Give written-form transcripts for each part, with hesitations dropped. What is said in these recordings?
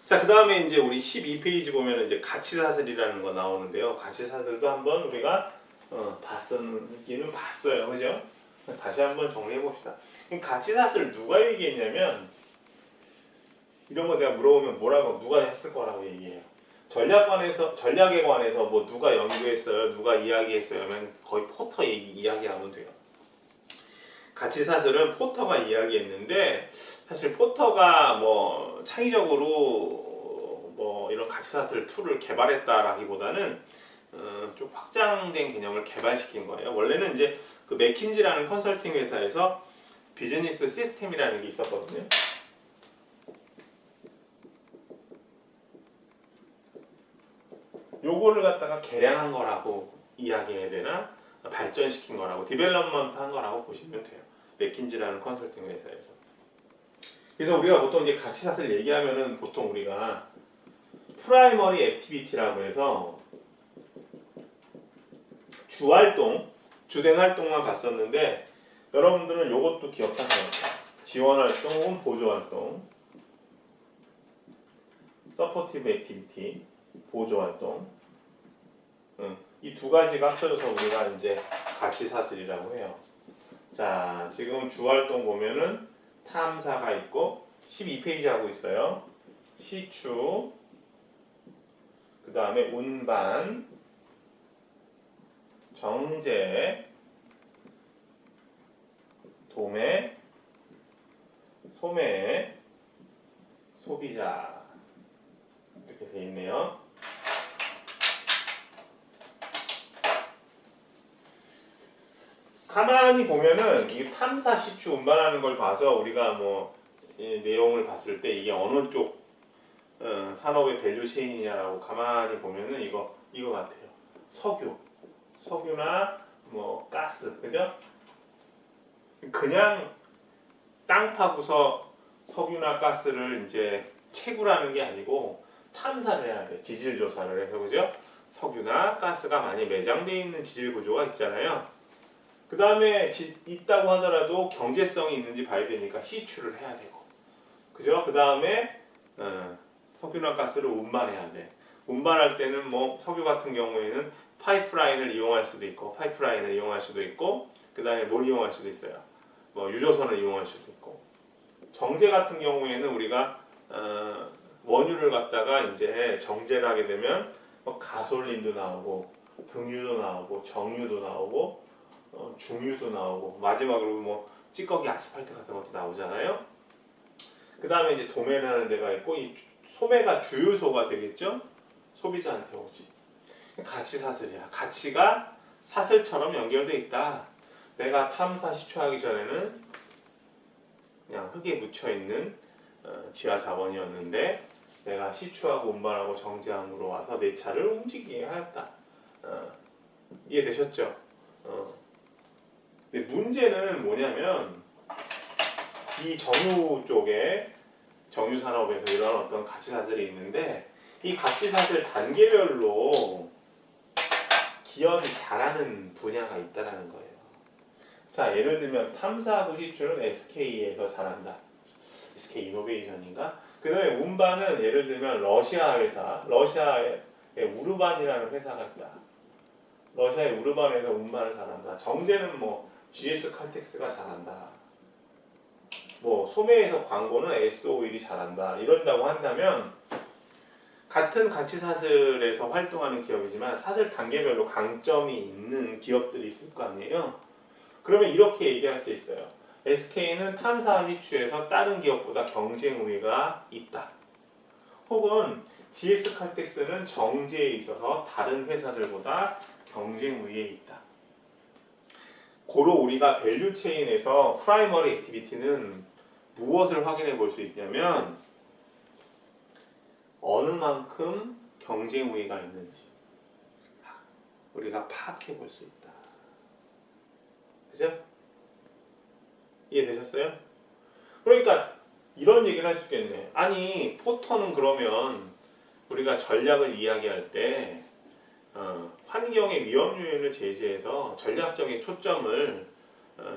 자, 그 다음에 이제 우리 12페이지 보면 이제 가치사슬이라는 거 나오는데요. 가치사슬도 한번 우리가 봤기는 봤어요. 그죠? 다시 한번 정리해 봅시다. 가치사슬 누가 얘기했냐면, 이런 거 내가 물어보면 뭐라고, 누가 했을 거라고 얘기해요. 전략에 관해서 뭐 누가 연구했어요, 누가 이야기했어요 하면 거의 포터 이야기하면 돼요. 가치사슬은 포터가 이야기했는데, 사실 포터가 뭐 창의적으로 뭐 이런 가치사슬 툴을 개발했다라기보다는 좀 확장된 개념을 개발시킨 거예요. 원래는 이제 그 맥킨지라는 컨설팅 회사에서 비즈니스 시스템이라는 게 있었거든요. 요거를 갖다가 개량한 거라고 이야기해야 되나, 발전시킨 거라고, 디벨롭먼트 한 거라고 보시면 돼요. 맥킨지라는 컨설팅 회사에서. 그래서 우리가 보통 이제 가치사슬 얘기하면은 보통 우리가 프라이머리 액티비티라고 해서 주활동, 주된 활동만 봤었는데, 여러분들은 요것도 기억하세요. 지원활동 혹은 보조활동, 서포티브 액티비티, 보조활동, 이 두 가지가 합쳐져서 우리가 이제 가치사슬이라고 해요. 자, 지금 주활동 보면은 탐사가 있고 12페이지 하고 있어요. 시추, 그 다음에 운반, 정제, 도매, 소매, 소비자, 이렇게 돼 있네요. 가만히 보면은 이 탐사, 시추, 운반하는 걸 봐서 우리가 뭐 내용을 봤을 때 이게 어느 쪽 산업의 밸류 체인이냐라고 가만히 보면은 이거 같아요. 석유나 뭐 가스, 그죠? 그냥 땅 파고서 석유나 가스를 이제 채굴하는 게 아니고 탐사를 해야 돼. 지질 조사를 해서, 그죠? 석유나 가스가 많이 매장되어 있는 지질 구조가 있잖아요. 그 다음에 있다고 하더라도 경제성이 있는지 봐야 되니까 시추를 해야 되고, 그죠? 그 다음에 석유나 가스를 운반해야 돼. 운반할 때는 뭐 석유 같은 경우에는 파이프라인을 이용할 수도 있고, 그 다음에 뭘 이용할 수도 있어요. 뭐 유조선을 이용할 수도 있고. 정제 같은 경우에는 우리가 원유를 갖다가 이제 정제를 하게 되면 뭐 가솔린도 나오고, 등유도 나오고, 정유도 나오고, 중유도 나오고, 마지막으로 뭐 찌꺼기 아스팔트 같은 것도 나오잖아요. 그 다음에 이제 도매라는 데가 있고, 이 소매가 주유소가 되겠죠. 소비자한테 오지. 가치사슬이야. 가치가 사슬처럼 연결돼 있다. 내가 탐사 시추하기 전에는 그냥 흙에 묻혀 있는 지하 자원이었는데, 내가 시추하고 운반하고 정제함으로 와서 내 차를 움직이게 하였다. 이해되셨죠? 근데 문제는 뭐냐면, 이 정유 쪽에, 정유 산업에서 이런 어떤 가치사슬이 있는데, 이 가치사슬 단계별로 기업이 잘하는 분야가 있다는 거예요. 자, 예를 들면 탐사하고 시추는 SK에서 잘한다. SK 이노베이션인가? 그 다음에 운반은 예를 들면 러시아 회사, 러시아의 우르반이라는 회사가 있다. 러시아의 우르반에서 운반을 잘한다. 정제는 뭐 GS 칼텍스가 잘한다. 뭐 소매에서 광고는 S-오일이 잘한다. 이런다고 한다면, 같은 가치사슬에서 활동하는 기업이지만 사슬 단계별로 강점이 있는 기업들이 있을 거 아니에요. 그러면 이렇게 얘기할 수 있어요. SK는 탐사 시추에서 다른 기업보다 경쟁 우위가 있다. 혹은 GS 칼텍스는 정제에 있어서 다른 회사들보다 경쟁 우위에 있다. 고로 우리가 밸류 체인에서 프라이머리 액티비티는 무엇을 확인해 볼 수 있냐면, 어느 만큼 경쟁 우위가 있는지 우리가 파악해 볼 수 있다. 그죠? 이해되셨어요? 그러니까 이런 얘기를 할 수 있겠네. 아니, 포터는 그러면 우리가 전략을 이야기할 때 환경의 위험 요인을 제시해서 전략적인 초점을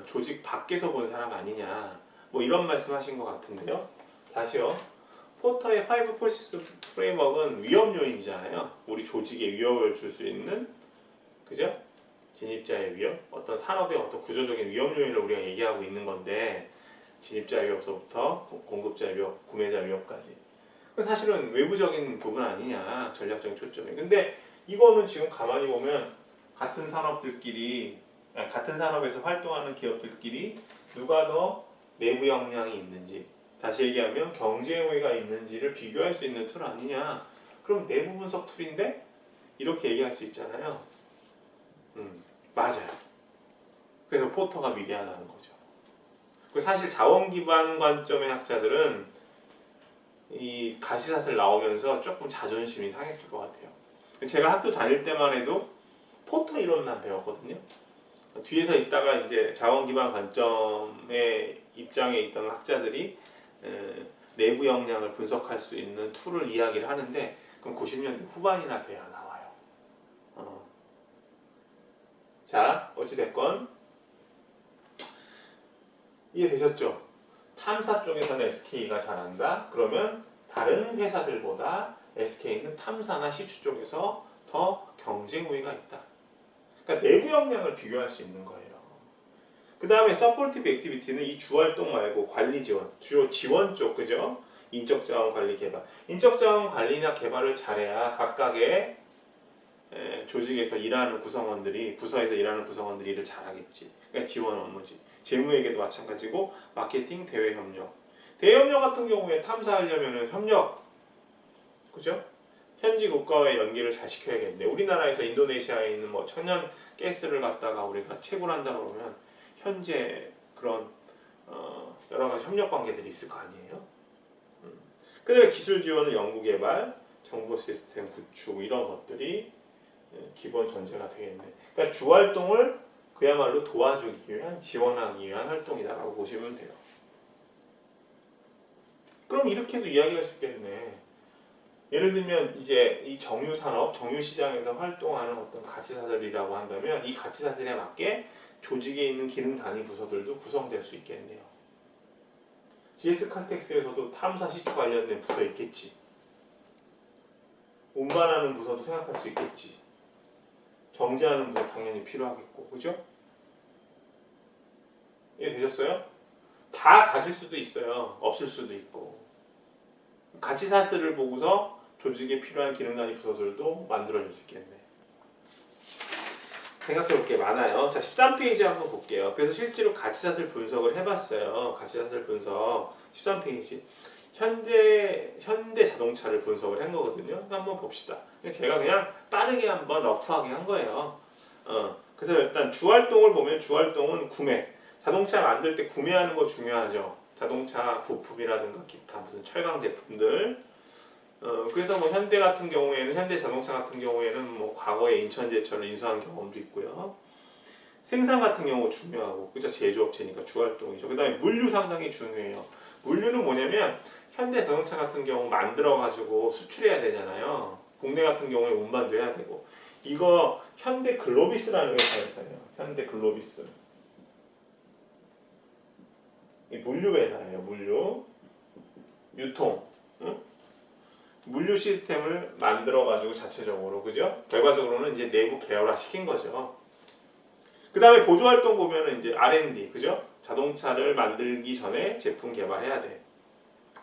조직 밖에서 본 사람 아니냐, 뭐 이런 말씀 하신 것 같은데요. 다시요. 포터의 5 포시스 프레임워크는 위험 요인이잖아요. 우리 조직에 위협을 줄 수 있는, 그죠? 진입자의 위협, 어떤 산업의 어떤 구조적인 위험 요인을 우리가 얘기하고 있는 건데, 진입자 위협서부터 공급자 위협, 구매자 위협까지. 사실은 외부적인 부분 아니냐, 전략적인 초점이. 근데 이거는 지금 가만히 보면 같은 산업들끼리, 같은 산업에서 활동하는 기업들끼리 누가 더 내부 역량이 있는지, 다시 얘기하면 경쟁 우위가 있는지를 비교할 수 있는 툴 아니냐. 그럼 내부 분석 툴인데 이렇게 얘기할 수 있잖아요. 맞아요. 그래서 포터가 위대하다는 거죠. 사실 자원 기반 관점의 학자들은 이 가시사슬 나오면서 조금 자존심이 상했을 것 같아요. 제가 학교 다닐 때만 해도 포터 이론만 배웠거든요. 뒤에서 있다가 이제 자원 기반 관점의 입장에 있던 학자들이 내부 역량을 분석할 수 있는 툴을 이야기를 하는데, 그럼 90년대 후반이나 돼야 나와요. 자, 어찌됐건 이해되셨죠? 탐사 쪽에서는 SK가 잘한다. 그러면 다른 회사들보다 SK는 탐사나 시추 쪽에서 더 경쟁 우위가 있다. 그러니까 내부 역량을 비교할 수 있는 거예요. 그 다음에 서포티브 액티비티는 이 주활동 말고 관리 지원, 주요 지원 쪽, 그죠? 인적 자원 관리 개발. 인적 자원 관리나 개발을 잘해야 각각의 조직에서 일하는 구성원들이, 부서에서 일하는 구성원들이 일을 잘하겠지. 그러니까 지원 업무지. 재무회계도 마찬가지고, 마케팅, 대외 협력. 대외 협력 같은 경우에 탐사하려면은 협력, 그죠? 현지 국가와의 연계를 잘 시켜야겠네. 우리나라에서 인도네시아에 있는 뭐 천연 가스를 갖다가 우리가 채굴한다 그러면 현재 그런 여러 가지 협력 관계들이 있을 거 아니에요. 그다음에 기술 지원은 연구 개발, 정보 시스템 구축 이런 것들이 기본 전제가 되겠네. 그러니까 주 활동을 그야말로 도와주기 위한, 지원하기 위한 활동이다라고 보시면 돼요. 그럼 이렇게도 이야기할 수 있겠네. 예를 들면 이제 이 정유 산업, 정유 시장에서 활동하는 어떤 가치사슬이라고 한다면 이 가치사슬에 맞게 조직에 있는 기능 단위 부서들도 구성될 수 있겠네요. GS 칼텍스에서도 탐사 시추 관련된 부서 있겠지. 운반하는 부서도 생각할 수 있겠지. 정제하는 부서 당연히 필요하겠고, 그죠? 이해되셨어요? 다 가질 수도 있어요. 없을 수도 있고. 가치사슬을 보고서 조직에 필요한 기능 단위 부서들도 만들어줄 수 있겠네. 생각해볼 게 많아요. 자, 13페이지 한번 볼게요. 그래서 실제로 가치사슬 분석을 해봤어요. 가치사슬 분석 13페이지. 현대 자동차를 분석을 한 거거든요. 한번 봅시다. 제가 그냥 빠르게 한번 러프하게 한 거예요. 그래서 일단 주활동을 보면 주활동은 구매. 자동차 만들 때 구매하는 거 중요하죠. 자동차 부품이라든가 기타 무슨 철강 제품들. 그래서 뭐 현대 같은 경우에는, 현대 자동차 같은 경우에는 뭐 과거에 인천제철을 인수한 경험도 있고요. 생산 같은 경우 중요하고, 그죠? 제조업체니까 주활동이죠. 그 다음에 물류 상당히 중요해요. 물류는 뭐냐면 현대 자동차 같은 경우 만들어가지고 수출해야 되잖아요. 국내 같은 경우에 운반도 해야 되고. 이거 현대 글로비스라는 회사에서요. 현대 글로비스. 이 물류 회사예요. 물류. 유통. 응? 물류 시스템을 만들어가지고 자체적으로, 그죠? 결과적으로는 이제 내부 계열화 시킨 거죠. 그 다음에 보조활동 보면은 이제 R&D, 그죠? 자동차를 만들기 전에 제품 개발해야 돼.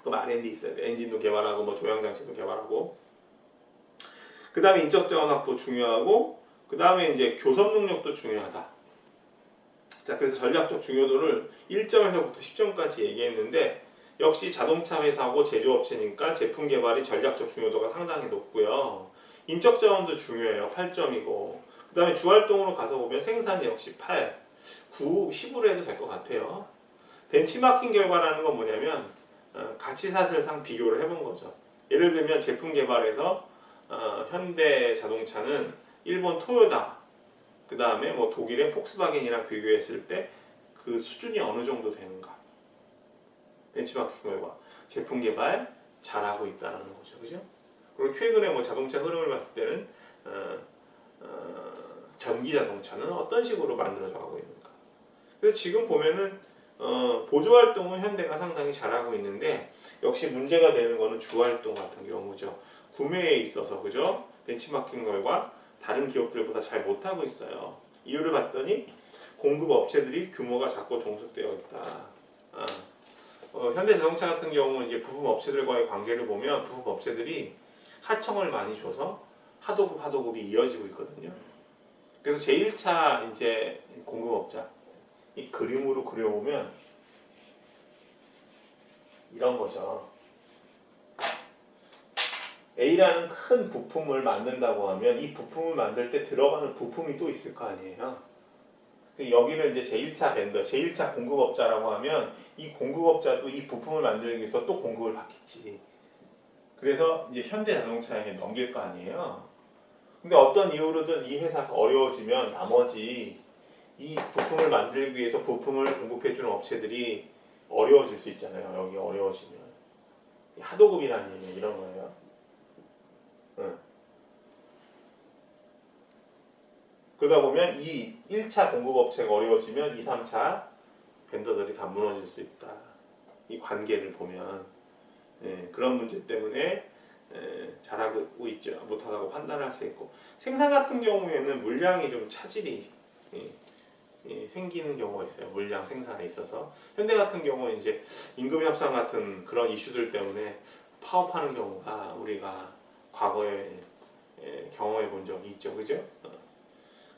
그럼 R&D 있어야 돼. 엔진도 개발하고, 뭐 조향장치도 개발하고. 그 다음에 인적 자원 확보 중요하고, 그 다음에 이제 교섭 능력도 중요하다. 자, 그래서 전략적 중요도를 1점에서부터 10점까지 얘기했는데, 역시 자동차 회사고 제조업체니까 제품 개발이 전략적 중요도가 상당히 높고요. 인적 자원도 중요해요. 8점이고. 그 다음에 주활동으로 가서 보면 생산이 역시 8, 9, 10으로 해도 될 것 같아요. 벤치마킹 결과라는 건 뭐냐면 가치사슬상 비교를 해본 거죠. 예를 들면 제품 개발에서 현대 자동차는 일본 토요다, 그 다음에 뭐 독일의 폭스바겐이랑 비교했을 때 그 수준이 어느 정도 되는가. 벤치마킹 결과 제품 개발 잘하고 있다는 거죠, 그죠? 그리고 최근에 뭐 자동차 흐름을 봤을 때는 전기 자동차는 어떤 식으로 만들어져 가고 있는가. 그래서 지금 보면은 보조 활동은 현대가 상당히 잘하고 있는데 역시 문제가 되는 거는 주활동 같은 경우죠. 구매에 있어서 그죠? 벤치마킹 결과 다른 기업들보다 잘 못하고 있어요. 이유를 봤더니 공급 업체들이 규모가 작고 종속되어 있다. 현대자동차 같은 경우 이제 부품 업체들과의 관계를 보면 부품 업체들이 하청을 많이 줘서 하도급이 이어지고 있거든요. 그래서 제1차 이제 공급업자 이 그림으로 그려보면 이런 거죠. A라는 큰 부품을 만든다고 하면 이 부품을 만들 때 들어가는 부품이 또 있을 거 아니에요. 여기를 이제 제1차 벤더, 제1차 공급업자라고 하면 이 공급업자도 이 부품을 만들기 위해서 또 공급을 받겠지. 그래서 이제 현대자동차에 넘길 거 아니에요. 근데 어떤 이유로든 이 회사가 어려워지면 나머지 이 부품을 만들기 위해서 부품을 공급해주는 업체들이 어려워질 수 있잖아요. 여기 어려워지면. 하도급이라는 얘기는 이런 거예요. 그러다 보면 이 1차 공급업체가 어려워지면 2, 3차 벤더들이 다 무너질 수 있다. 이 관계를 보면 그런 문제 때문에 잘하고 있지 못하다고 판단할 수 있고, 생산 같은 경우에는 물량이 좀 차질이 생기는 경우가 있어요. 물량 생산에 있어서 현대 같은 경우는 이제 임금 협상 같은 그런 이슈들 때문에 파업하는 경우가 우리가 과거에 경험해 본 적이 있죠, 그죠?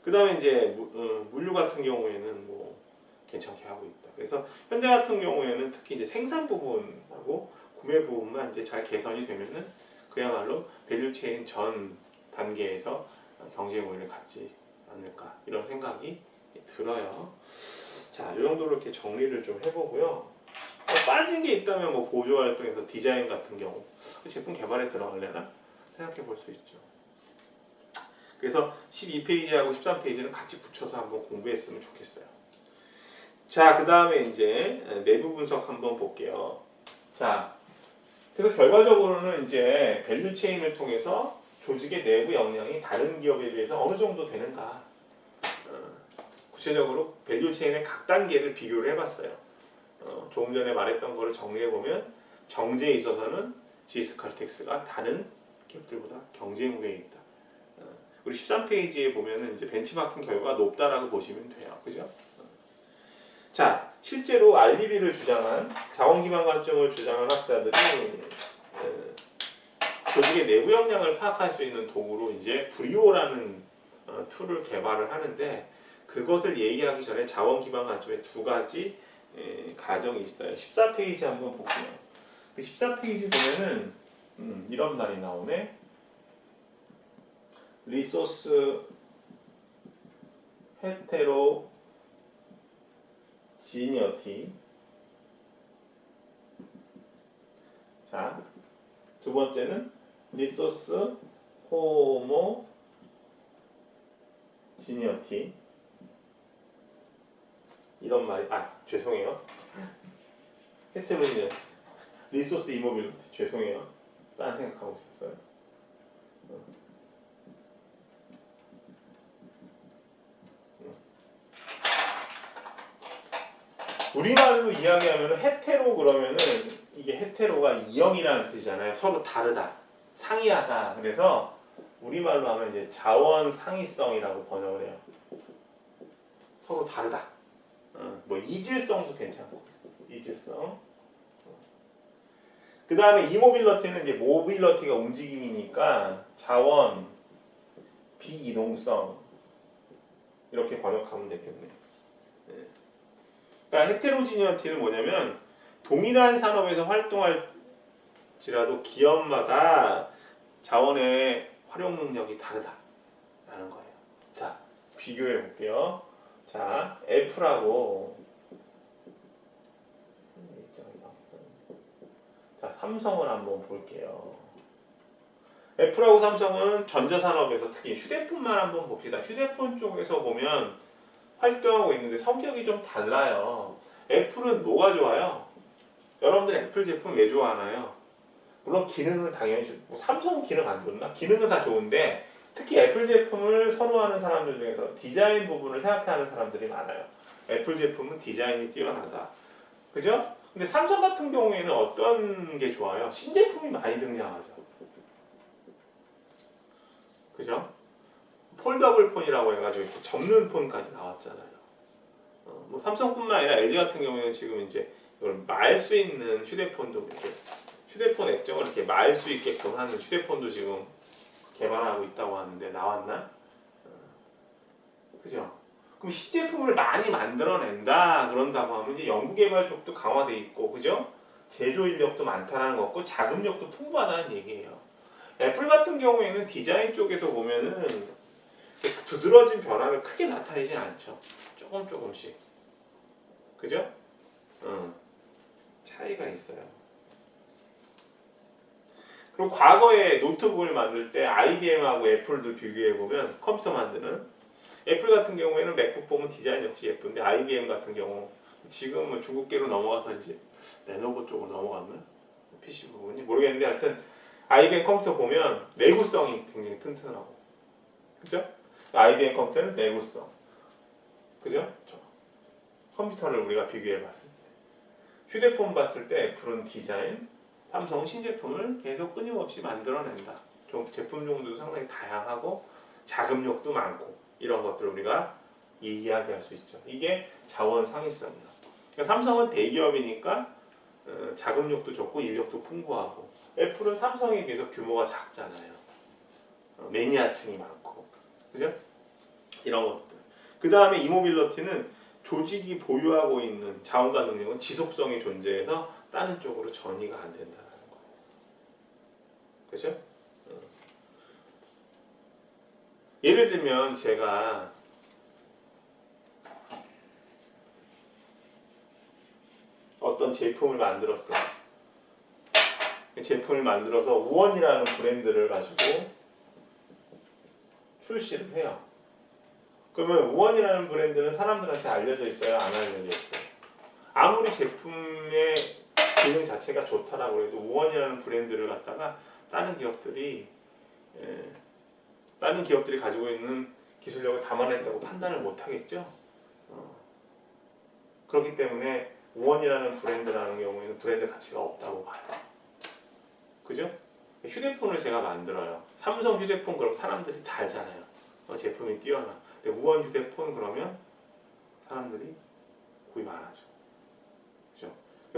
그 다음에 이제 물류 같은 경우에는 뭐 괜찮게 하고 있다. 그래서 현대 같은 경우에는 특히 이제 생산 부분하고 구매 부분만 이제 잘 개선이 되면은 그야말로 밸류체인 전 단계에서 경쟁 우위를 갖지 않을까 이런 생각이 들어요. 자, 이 정도로 이렇게 정리를 좀 해보고요. 빠진 게 있다면 뭐 보조 활동에서 디자인 같은 경우 제품 개발에 들어갈래나 생각해 볼 수 있죠. 그래서 12페이지하고 13페이지는 같이 붙여서 한번 공부했으면 좋겠어요. 자, 그 다음에 이제 내부 분석 한번 볼게요. 자, 그래서 결과적으로는 이제 밸류 체인을 통해서 조직의 내부 역량이 다른 기업에 비해서 어느 정도 되는가. 구체적으로 밸류 체인의 각 단계를 비교를 해봤어요. 조금 전에 말했던 거를 정리해보면 정제에 있어서는 GS칼텍스가 다른 기업들보다 경쟁 우위에 있다. 우리 13페이지에 보면은 이제 벤치마킹 결과가 높다라고 보시면 돼요. 그죠? 자, 실제로 RBB를 주장한 자원 기반 관점을 주장한 학자들이 조직의 내부 역량을 파악할 수 있는 도구로 이제 브리오라는 툴을 개발을 하는데, 그것을 얘기하기 전에 자원 기반 관점에 두 가지 가정이 있어요. 14페이지 한번 볼게요. 그 14페이지 보면은 이런 말이 나오네. 리소스 헤테로지니어티. 자, 두 번째는 리소스 호모지니어티. 이런 말이 죄송해요. 헤테로지니어티. 리소스 이모빌리티. 죄송해요. 딴 생각하고 있었어요. 우리말로 이야기하면 헤테로 그러면은 이게 헤테로가 이형이라는 뜻이잖아요. 서로 다르다, 상이하다. 그래서 우리말로 하면 이제 자원 상이성이라고 번역을 해요. 서로 다르다. 뭐 이질성도 괜찮고, 이질성. 그 다음에 이모빌러티는 이제 모빌러티가 움직임이니까 자원, 비이동성 이렇게 번역하면 되겠네요. 그러니까 헤테로지니어티는 뭐냐면 동일한 산업에서 활동할지라도 기업마다 자원의 활용 능력이 다르다라는 거예요. 자, 비교해 볼게요. 자, 애플하고 자, 삼성을 한번 볼게요. 애플하고 삼성은 전자산업에서 특히 휴대폰만 한번 봅시다. 휴대폰 쪽에서 보면 활동하고 있는데 성격이 좀 달라요. 애플은 뭐가 좋아요? 여러분들 애플 제품 왜 좋아하나요? 물론 기능은 당연히 좋고, 삼성은 기능 안 좋나? 기능은 다 좋은데 특히 애플 제품을 선호하는 사람들 중에서 디자인 부분을 생각하는 사람들이 많아요. 애플 제품은 디자인이 뛰어나다. 그죠? 근데 삼성 같은 경우에는 어떤 게 좋아요? 신제품이 많이 등장하죠. 그죠? 폴더블 폰이라고 해가지고 이렇게 접는 폰까지 나왔잖아요. 뭐 삼성뿐만 아니라 LG 같은 경우에는 지금 이제 이걸 말 수 있는 휴대폰도 이렇게 휴대폰 액정을 이렇게 말 수 있게끔 하는 휴대폰도 지금 개발하고 있다고 하는데 나왔나? 그죠? 그럼 신제품을 많이 만들어낸다 그런다고 하면 이제 연구개발 쪽도 강화돼 있고, 그죠? 제조 인력도 많다는 거고 자금력도 풍부하다는 얘기예요. 애플 같은 경우에는 디자인 쪽에서 보면은 두드러진 변화가 크게 나타나진 않죠. 조금씩. 그죠? 차이가 있어요. 그리고 과거에 노트북을 만들 때 IBM하고 애플도 비교해보면 컴퓨터 만드는 애플 같은 경우에는 맥북 보면 디자인 역시 예쁜데 IBM 같은 경우 지금은 중국계로 넘어가서 이제 레노버 쪽으로 넘어갔나? PC 부분이 모르겠는데 하여튼 IBM 컴퓨터 보면 내구성이 굉장히 튼튼하고, 그죠? IBM 컴퓨터는 내구성, 그죠? 컴퓨터를 우리가 비교해봤을 때 휴대폰 봤을 때 애플은 디자인, 삼성 신제품을 계속 끊임없이 만들어낸다. 좀 제품 종류도 상당히 다양하고 자금력도 많고 이런 것들을 우리가 이야기할 수 있죠. 이게 자원 상위성이에요. 그러니까 삼성은 대기업이니까 자금력도 좋고 인력도 풍부하고, 애플은 삼성에 비해서 규모가 작잖아요. 매니아층이 많고, 그죠? 이런 것들. 그 다음에 이모빌리티는 조직이 보유하고 있는 자원과 능력은 지속성이 존재해서 다른 쪽으로 전이가 안 된다는 거예요. 그죠? 예를 들면 제가 어떤 제품을 만들었어요. 제품을 만들어서 우원이라는 브랜드를 가지고 출시를 해요. 그러면 우원이라는 브랜드는 사람들한테 알려져 있어요? 안 알려져 있어요? 아무리 제품의 기능 자체가 좋다라고 해도 우원이라는 브랜드를 갖다가 다른 기업들이 가지고 있는 기술력을 담아냈다고 판단을 못 하겠죠. 그렇기 때문에 우원이라는 브랜드라는 경우에는 브랜드 가치가 없다고 봐요. 그죠? 휴대폰을 제가 만들어요. 삼성 휴대폰 그럼 사람들이 다 알잖아요. 제품이 뛰어나. 근데 우원 휴대폰 그러면 사람들이 구입 안 하죠. 그죠?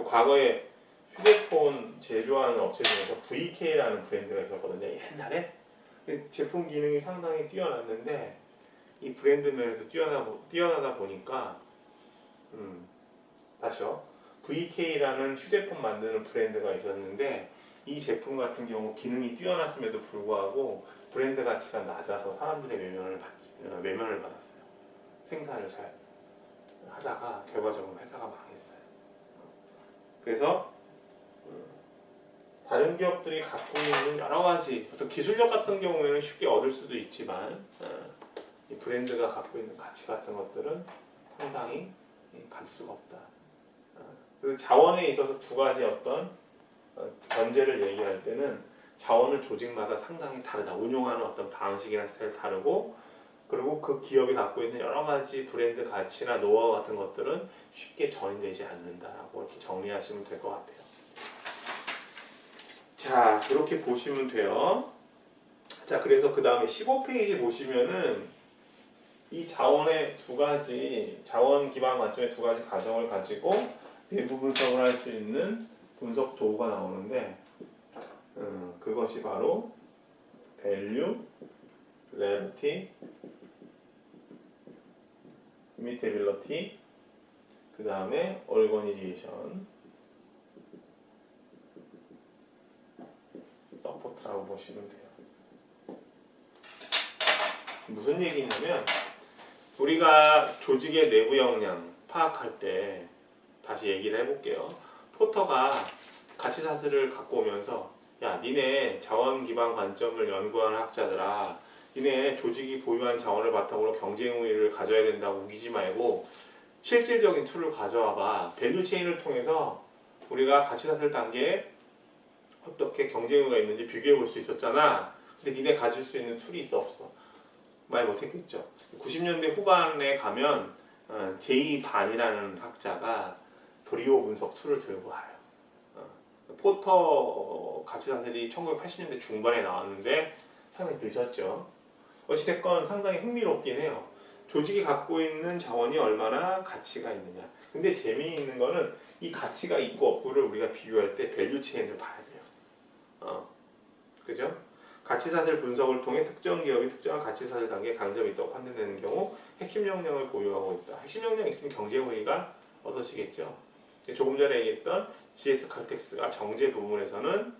과거에 휴대폰 제조하는 업체 중에서 VK라는 브랜드가 있었거든요. 옛날에 제품 기능이 상당히 뛰어났는데 이 브랜드 면에서 뛰어나다 보니까 다시요. VK라는 휴대폰 만드는 브랜드가 있었는데 이 제품 같은 경우 기능이 뛰어났음에도 불구하고 브랜드 가치가 낮아서 사람들의 외면을 받았어요. 생산을 잘 하다가 결과적으로 회사가 망했어요. 그래서 다른 기업들이 갖고 있는 여러 가지 어떤 기술력 같은 경우에는 쉽게 얻을 수도 있지만 이 브랜드가 갖고 있는 가치 같은 것들은 상당히 가질 수가 없다. 그래서 자원에 있어서 두 가지 어떤 견제를 얘기할 때는 자원은 조직마다 상당히 다르다. 운용하는 어떤 방식이나 스타일이 다르고, 그리고 그 기업이 갖고 있는 여러 가지 브랜드 가치나 노하우 같은 것들은 쉽게 전이되지 않는다라고 이렇게 정리하시면 될 것 같아요. 자, 이렇게 보시면 돼요. 자, 그래서 그 다음에 15페이지 보시면은 이 자원의 두 가지, 자원 기반 관점의 두 가지 가정을 가지고 내부 분석을 할 수 있는 분석 도구가 나오는데, 그것이 바로 value, rarity, immutability, 그 다음에 organization, support라고 보시면 돼요. 무슨 얘기냐면 우리가 조직의 내부 역량 파악할 때 다시 얘기를 해볼게요. 포터가 가치 사슬을 갖고 오면서 야, 니네 자원 기반 관점을 연구하는 학자들아, 니네 조직이 보유한 자원을 바탕으로 경쟁 우위를 가져야 된다고 우기지 말고 실질적인 툴을 가져와봐. 밸류 체인을 통해서 우리가 가치 사슬 단계에 어떻게 경쟁 우위가 있는지 비교해 볼 수 있었잖아. 근데 니네 가질 수 있는 툴이 있어 없어? 말 못했겠죠. 90년대 후반에 가면 제이 반이라는 학자가 브리오 분석 툴을 들고 와요. 포터 가치사슬이 1980년대 중반에 나왔는데 상당히 늦었죠. 어찌됐건 상당히 흥미롭긴 해요. 조직이 갖고 있는 자원이 얼마나 가치가 있느냐. 근데 재미있는 거는 이 가치가 있고 없고를 우리가 비교할 때 밸류 체인을 봐야 돼요. 그죠? 가치사슬 분석을 통해 특정 기업이 특정한 가치사슬 단계에 강점이 있다고 판단되는 경우 핵심 역량을 보유하고 있다. 핵심 역량이 있으면 경제호의가 얻어지겠죠. 조금 전에 얘기했던 GS 칼텍스가 정제 부분에서는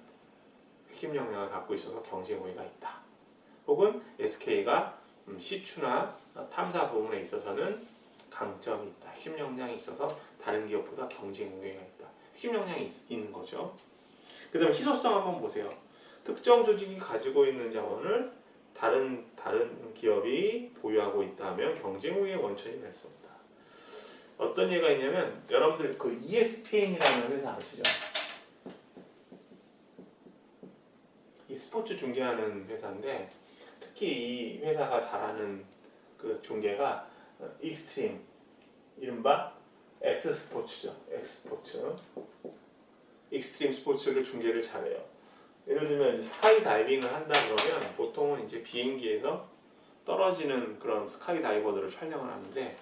핵심 역량을 갖고 있어서 경제호의가 있다. 혹은 SK가 시추나 탐사 부분에 있어서는 강점이 있다. 핵심 역량이 있어서 다른 기업보다 경쟁 우위가 있다. 핵심 역량이 있는 거죠. 그 다음에 희소성 한번 보세요. 특정 조직이 가지고 있는 자원을 다른 기업이 보유하고 있다면 경쟁 우위의 원천이 될 수 없다. 어떤 예가 있냐면 여러분들 그 ESPN이라는 회사 아시죠? 이 스포츠 중계하는 회사인데 특히 이 회사가 잘하는 그 중계가 익스트림, 이른바 엑스스포츠죠. 엑스스포츠. 익스트림 스포츠를 중계를 잘해요. 예를 들면 이제 스카이 다이빙을 한다 그러면 보통은 이제 비행기에서 떨어지는 그런 스카이 다이버들을 촬영을 하는데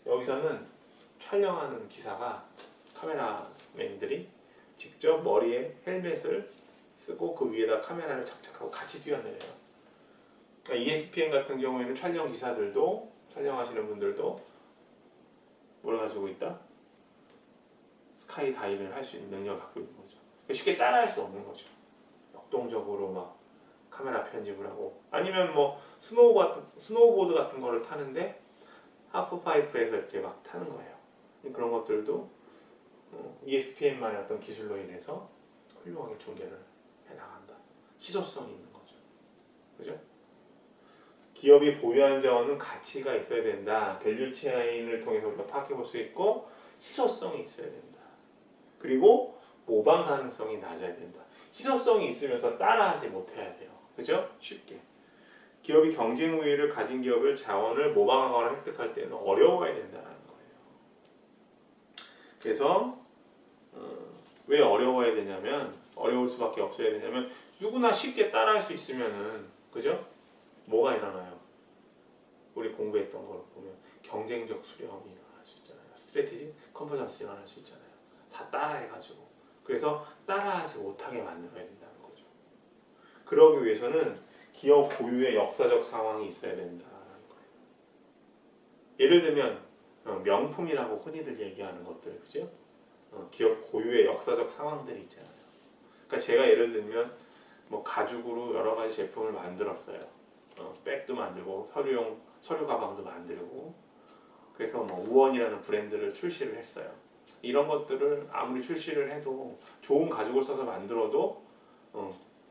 여기서는 촬영하는 기사가 카메라맨들이 직접 머리에 헬멧을 쓰고 그 위에다 카메라를 장착하고 같이 뛰어내려요. 그러니까 ESPN 같은 경우에는 촬영 기사들도 촬영하시는 분들도 뭘 가지고 있다? 스카이 다이빙을 할 수 있는 능력을 갖고 있는 거죠. 쉽게 따라할 수 없는 거죠. 역동적으로 막 카메라 편집을 하고 아니면 뭐 스노우보드 같은 거를 타는데 하프파이프에서 이렇게 막 타는 거예요. 그런 것들도 ESPN만의 어떤 기술로 인해서 훌륭하게 중계를 해나간다. 희소성이 있는 거죠. 그죠? 기업이 보유한 자원은 가치가 있어야 된다. 밸류 체인을 통해서 우리가 파악해 볼 수 있고 희소성이 있어야 된다. 그리고 모방 가능성이 낮아야 된다. 희소성이 있으면서 따라하지 못해야 돼요. 그죠? 쉽게. 기업이 경쟁 우위를 가진 기업을 자원을 모방하거나 획득할 때는 어려워야 된다는 거예요. 그래서 왜 어려워야 되냐면 어려울 수밖에 없어야 되냐면 누구나 쉽게 따라할 수 있으면은 그죠? 뭐가 일어나요? 우리 공부했던 걸 보면 경쟁적 수렴이 일어날 수 있잖아요. 스트래티지 컨버전스 일어날 수 있잖아요. 다 따라해가지고 그래서 따라하지 못하게 만들어야 된다는 거죠. 그러기 위해서는 기업 고유의 역사적 상황이 있어야 된다는 거예요. 예를 들면 명품이라고 흔히들 얘기하는 것들, 그죠? 기업 고유의 역사적 상황들이 있잖아요. 그러니까 제가 예를 들면 뭐 가죽으로 여러 가지 제품을 만들었어요. 백도 만들고 서류 가방도 만들고 그래서 뭐 우원이라는 브랜드를 출시를 했어요. 이런 것들을 아무리 출시를 해도 좋은 가죽을 써서 만들어도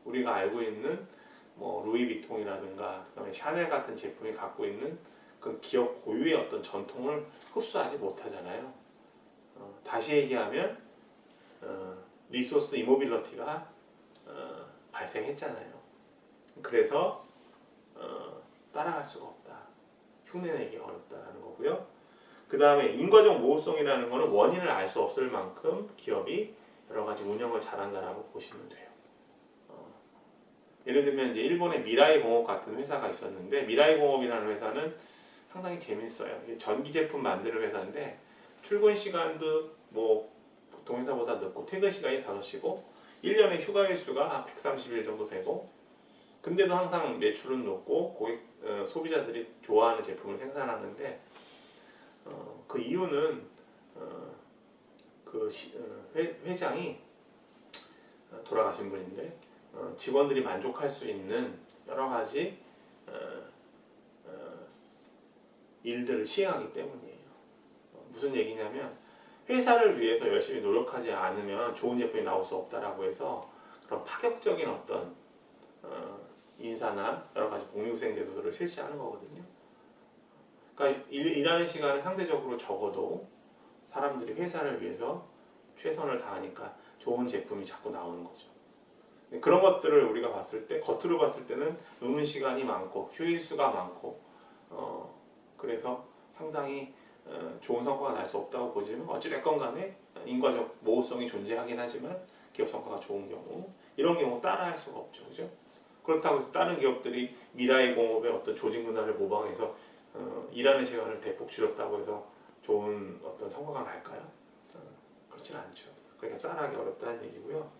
우리가 알고 있는 뭐 루이비통이라든가 그다음에 샤넬 같은 제품이 갖고 있는 그 기업 고유의 어떤 전통을 흡수하지 못하잖아요. 다시 얘기하면 리소스 이모빌리티가 발생했잖아요. 그래서 따라갈 수가 없다. 흉내내기 어렵다라는 거고요. 그 다음에 인과적 모호성이라는 것은 원인을 알 수 없을 만큼 기업이 여러 가지 운영을 잘한다라고 보시면 돼요. 예를 들면 이제 일본의 미라이공업 같은 회사가 있었는데 미라이공업이라는 회사는 상당히 재밌어요. 전기 제품 만드는 회사인데 출근 시간도 뭐 보통 회사보다 늦고 퇴근 시간이 5시고 1년에 휴가 일수가 130일 정도 되고 근데도 항상 매출은 높고 소비자들이 좋아하는 제품을 생산하는데 그 이유는 회장이 돌아가신 분인데 직원들이 만족할 수 있는 여러 가지 일들을 시행하기 때문이에요. 무슨 얘기냐면 회사를 위해서 열심히 노력하지 않으면 좋은 제품이 나올 수 없다라고 해서 그런 파격적인 어떤 인사나 여러 가지 복리후생 제도들을 실시하는 거거든요. 그러니까 일하는 시간은 상대적으로 적어도 사람들이 회사를 위해서 최선을 다하니까 좋은 제품이 자꾸 나오는 거죠. 그런 것들을 우리가 봤을 때 겉으로 봤을 때는 노는 시간이 많고 휴일수가 많고 그래서 상당히 좋은 성과가 날 수 없다고 보지만 어찌됐건 간에 인과적 모호성이 존재하긴 하지만 기업 성과가 좋은 경우 이런 경우 따라할 수가 없죠. 그죠? 그렇다고 해서 다른 기업들이 미라이 공업의 어떤 조직 문화를 모방해서 일하는 시간을 대폭 줄였다고 해서 좋은 어떤 성과가 날까요? 그렇진 않죠. 그러니까 따라하기 어렵다는 얘기고요.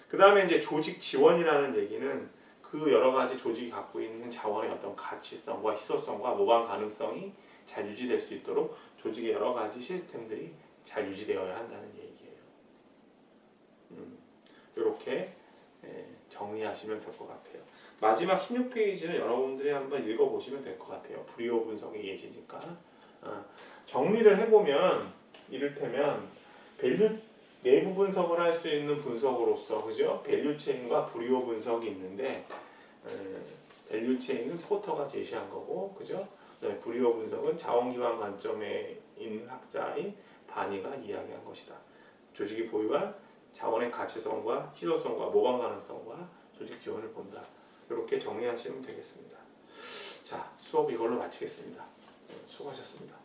그 다음에 이제 조직 지원이라는 얘기는 그 여러 가지 조직이 갖고 있는 자원의 어떤 가치성과 희소성과 모방 가능성이 잘 유지될 수 있도록 조직의 여러 가지 시스템들이 잘 유지되어야 한다는 얘기예요. 이렇게 정리하시면 될 것 같아요. 마지막 16페이지는 여러분들이 한번 읽어보시면 될 것 같아요. 불이호 분석의 예시니까. 정리를 해보면 이를테면 밸류 내부 분석을 할 수 있는 분석으로서 그죠? 밸류 체인과 불이호 분석이 있는데 밸류 체인은 포터가 제시한 거고 그죠? 불이호 분석은 자원기관 관점에 있는 학자인 바니가 이야기한 것이다. 조직이 보유한 자원의 가치성과 희소성과 모방 가능성과 조직 지원을 본다. 이렇게 정리하시면 되겠습니다. 자, 수업 이걸로 마치겠습니다. 수고하셨습니다.